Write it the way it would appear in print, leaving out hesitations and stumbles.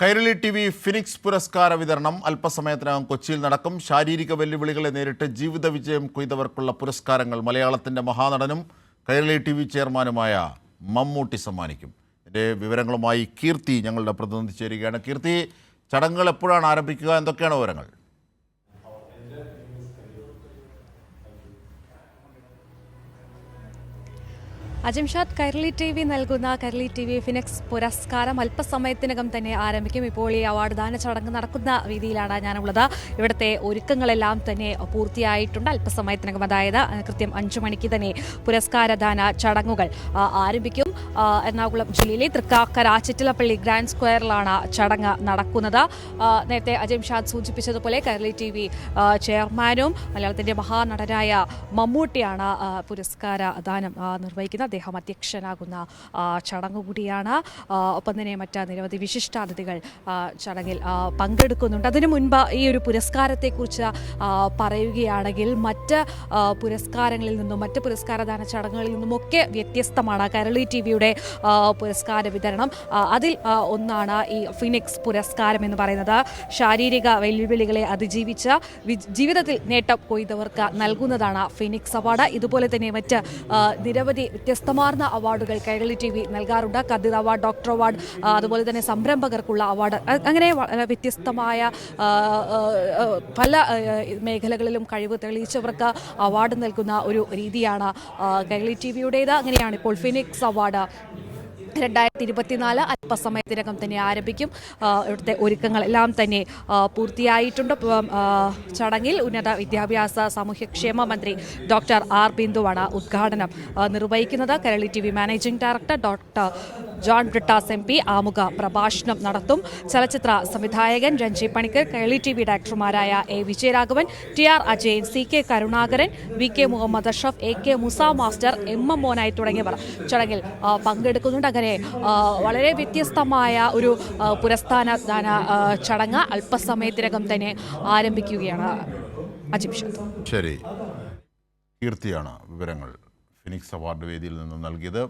Kairali TV. Phoenix പുരസ്കാര വിതരണം അല്പസമയത്തിനകം കൊച്ചിയിൽ നടക്കും. ശാരീരിക വെല്ലുവിളികളെ നേരിട്ട് ജീവിത വിജയം കൊയ്തവർക്കുള്ള പുരസ്കാരങ്ങൾ മലയാളത്തിൻ്റെ മഹാനടനും കൈരളി ടി.വി. ചെയർമാനുമായ മമ്മൂട്ടി സമ്മാനിക്കും. ഇതിൻ്റെ വിവരങ്ങളുമായി കീർത്തി ഞങ്ങളുടെ പ്രതിനിധി ചേരുകയാണ്. കീർത്തി, ചടങ്ങുകൾ എപ്പോഴാണ് ആരംഭിക്കുക? എന്തൊക്കെയാണ് വിവരങ്ങൾ? അജിംഷാദ്, കൈരളി ടി.വി. നൽകുന്ന കൈരളി ടി.വി. ഫിനിക്സ് പുരസ്കാരം അല്പസമയത്തിനകം തന്നെ ആരംഭിക്കും. ഇപ്പോൾ ഈ അവാർഡ് ദാന ചടങ്ങ് നടക്കുന്ന രീതിയിലാണ് ഞാനുള്ളത്. ഇവിടുത്തെ ഒരുക്കങ്ങളെല്ലാം തന്നെ പൂർത്തിയായിട്ടുണ്ട്. അല്പസമയത്തിനകം, അതായത് കൃത്യം 5 മണിക്ക് തന്നെ പുരസ്കാരദാന ചടങ്ങുകൾ ആരംഭിക്കും. എറണാകുളം ജില്ലയിലെ തൃക്കാക്കര ചിറ്റിലപ്പള്ളി ഗ്രാൻഡ് സ്ക്വയറിലാണ് ചടങ്ങ് നടക്കുന്നത്. നേരത്തെ അജിംഷാദ് സൂചിപ്പിച്ചതുപോലെ കൈരളി ടി.വി. ചെയർമാനും മലയാളത്തിൻ്റെ മഹാനടനായ മമ്മൂട്ടിയാണ് പുരസ്കാര ദാനം നിർവഹിക്കുന്നത്. അദ്ദേഹം അധ്യക്ഷനാകുന്ന ചടങ്ങ് കൂടിയാണ്. ഒപ്പം തന്നെ മറ്റ് നിരവധി വിശിഷ്ടാതിഥികൾ ചടങ്ങിൽ പങ്കെടുക്കുന്നുണ്ട്. അതിനു മുൻപ് ഈ ഒരു പുരസ്കാരത്തെക്കുറിച്ച് പറയുകയാണെങ്കിൽ മറ്റ് പുരസ്കാരങ്ങളിൽ നിന്നും മറ്റ് പുരസ്കാരദാന ചടങ്ങുകളിൽ നിന്നുമൊക്കെ വ്യത്യസ്തമാണ് കൈരളി ടി.വിയുടെ പുരസ്കാര വിതരണം. അതിൽ ഒന്നാണ് ഈ ഫിനിക്സ് പുരസ്കാരം എന്ന് പറയുന്നത്. ശാരീരിക വെല്ലുവിളികളെ അതിജീവിച്ച് ജീവിതത്തിൽ നേട്ടം കൊയ്തവർക്ക് നൽകുന്നതാണ് ഫിനിക്സ് അവാർഡ്. ഇതുപോലെ തന്നെ മറ്റ് നിരവധി വ്യത്യസ്തമാർന്ന അവാർഡുകൾ കൈരളി ടി.വി. നൽകാറുണ്ട്. കദിർ അവാർഡ്, ഡോക്ടർ അവാർഡ്, അതുപോലെ തന്നെ സംരംഭകർക്കുള്ള അവാർഡ്, അങ്ങനെ വ്യത്യസ്തമായ പല മേഖലകളിലും കഴിവ് തെളിയിച്ചവർക്ക് അവാർഡ് നൽകുന്ന ഒരു രീതിയാണ് കൈരളി ടി.വിയുടേത്. അങ്ങനെയാണ് ഇപ്പോൾ ഫിനിക്സ് അവാർഡ് 2024 അല്പസമയത്തിനകം തന്നെ ആരംഭിക്കും. ഇവിടുത്തെ ഒരുക്കങ്ങളെല്ലാം തന്നെ പൂർത്തിയായിട്ടുണ്ട്. ചടങ്ങിൽ ഉന്നത വിദ്യാഭ്യാസ സാമൂഹ്യക്ഷേമ മന്ത്രി ഡോക്ടർ ആർ ബിന്ദുവാണ് ഉദ്ഘാടനം നിർവഹിക്കുന്നത്. Kairali TV. Managing director doctor John Brittas MP ആമുഖ പ്രഭാഷണം നടത്തും. ചലച്ചിത്ര സംവിധായകൻ രഞ്ജി പണിക്കർ, കൈരളി ടി.വി. ഡയറക്ടർമാരായ A. Vijayaraghavan, TR Ajayan, CK Karunakaran, VK Muhammad Ashraf, AK Moosa master, MM Monayi തുടങ്ങിയവർ ചടങ്ങിൽ പങ്കെടുക്കുന്നുണ്ട്. അങ്ങനെ വളരെ വ്യത്യസ്തമായ ഒരു പുരസ്കാരദാന ചടങ്ങ് അല്പസമയത്തിനകം തന്നെ ആരംഭിക്കുകയാണ്. അജിംഷാദ്. ശരി, കീർത്തിയാണ് വിവരങ്ങൾ ഫിനിക്സ് അവാർഡ് വേദിയിൽ നിന്നും നൽകിയത്.